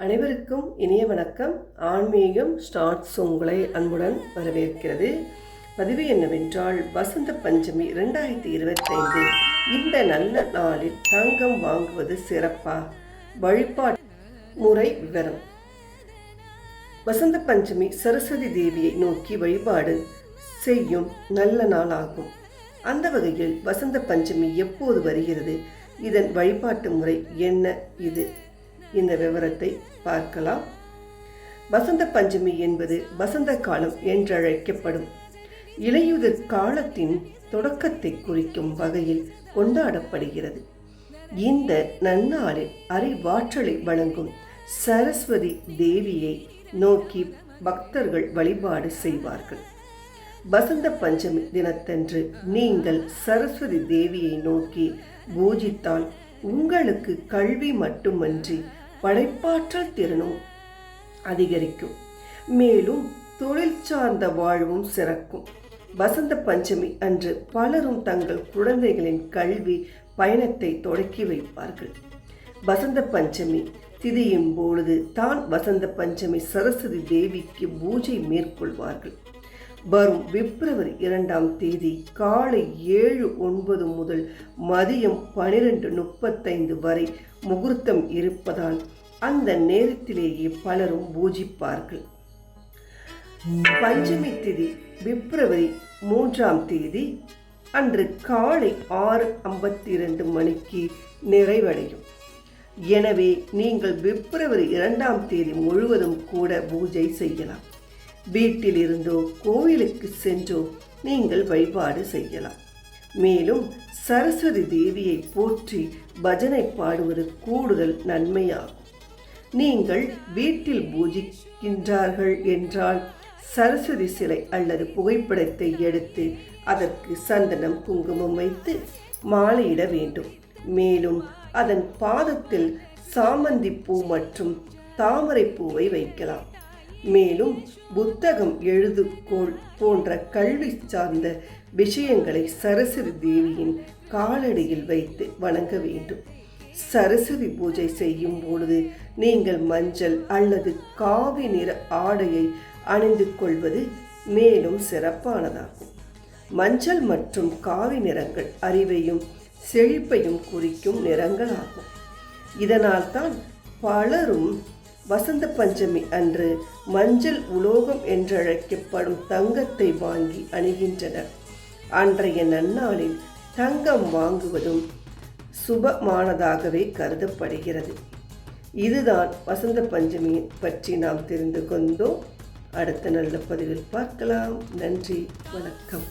அனைவருக்கும் இனிய வணக்கம். ஆன்மீகம் ஸ்டார்ட்ஸ் உங்களை அன்புடன் வரவேற்கிறது. பதிவு என்னவென்றால், வசந்த பஞ்சமி 2025 இந்த நல்ல நாளில் தங்கம் வாங்குவது சிறப்பா? வழிபாட்டு முறை விவரம். வசந்த பஞ்சமி சரஸ்வதி தேவியை நோக்கி வழிபாடு செய்யும் நல்ல நாளாகும். அந்த வகையில் வசந்த பஞ்சமி எப்போது வருகிறது, இதன் வழிபாட்டு முறை என்ன, இந்த விவரத்தை பார்க்கலாம். வசந்த பஞ்சமி என்பது வசந்த காலம் என்றழைக்கப்படும் இலையுதிர் காலத்தின் தொடக்கத்தை குறிக்கும் வகையில் கொண்டாடப்படுகிறது. இந்த நன்னாளில் அறிவாற்றலை வழங்கும் சரஸ்வதி தேவியை நோக்கி பக்தர்கள் வழிபாடு செய்வார்கள். வசந்த பஞ்சமி தினத்தன்று நீங்கள் சரஸ்வதி தேவியை நோக்கி பூஜித்தால் உங்களுக்கு கல்வி மட்டுமன்றி படைப்பாற்றல் திறனும் அதிகரிக்கும். மேலும் தொழில் சார்ந்த வாழ்வும் சிறக்கும். வசந்த பஞ்சமி அன்று பலரும் தங்கள் குழந்தைகளின் கல்வி பயணத்தை தொடக்கி வைப்பார்கள். வசந்த பஞ்சமி திதியின் பொழுது தான் வசந்த பஞ்சமி சரஸ்வதி தேவிக்கு பூஜை மேற்கொள்வார்கள். வரும் பிப்ரவரி 2 காலை 7:09 முதல் மதியம் 12:35 வரை முகூர்த்தம் இருப்பதால் அந்த நேரத்திலேயே பலரும் பூஜிப்பார்கள். பஞ்சமி திதி பிப்ரவரி 3 அன்று காலை 6:52 மணிக்கு நிறைவடையும். எனவே நீங்கள் பிப்ரவரி 2 முழுவதும் கூட பூஜை செய்யலாம். வீட்டில் இருந்தோ கோவிலுக்கு சென்றோ நீங்கள் வழிபாடு செய்யலாம். மேலும் சரஸ்வதி தேவியை போற்றி பஜனை பாடுவது கூடுதல் நன்மையாகும். நீங்கள் வீட்டில் பூஜிக்கின்றார்கள் என்றால் சரஸ்வதி சிலை அல்லது புகைப்படத்தை எடுத்து அதற்கு சந்தனம் குங்குமம் வைத்து மாலையிட வேண்டும். மேலும் அதன் பாதத்தில் சாமந்தி பூ மற்றும் தாமரை பூவை வைக்கலாம். மேலும் புத்தகம், எழுதுகோள் போன்ற கல்வி சார்ந்த விஷயங்களை சரஸ்வதி தேவியின் காலடியில் வைத்து வணங்க வேண்டும். சரஸ்வதி பூஜை செய்யும் பொழுது நீங்கள் மஞ்சள் அல்லது காவி நிற ஆடையை அணிந்து கொள்வது மேலும் சிறப்பானதாகும். மஞ்சள் மற்றும் காவி நிறங்கள் அறிவையும் செழிப்பையும் குறிக்கும் நிறங்களாகும். இதனால் தான் பலரும் வசந்த பஞ்சமி அன்று மஞ்சள் உலோகம் என்றழைக்கப்படும் தங்கத்தை வாங்கி அணிகின்றனர். அன்றைய நன்னாளில் தங்கம் வாங்குவதும் சுபமானதாகவே கருதப்படுகிறது. இதுதான் வசந்த பஞ்சமி பற்றி நாம் தெரிந்து கொண்டோம். அடுத்த நல்ல பதிவில் பார்க்கலாம். நன்றி, வணக்கம்.